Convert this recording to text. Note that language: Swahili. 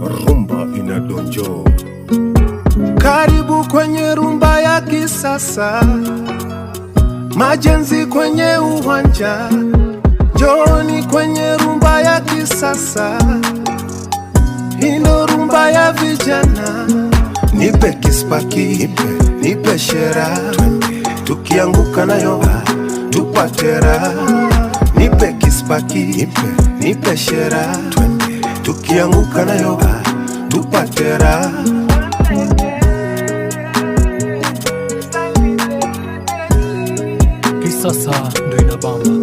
rumba inadonjo. Karibu kwenye rumba ya kisasa, majenzi kwenye uwanja. Njooni kwenye rumba ya kisasa, ino rumba ya vijana. Nipe kispaki, nipe shera, tukianguka nayo tupate raha. Nipe kispaki, nipe shera, tukianguka nayo tupate raha. Kisasa ndo inabamba.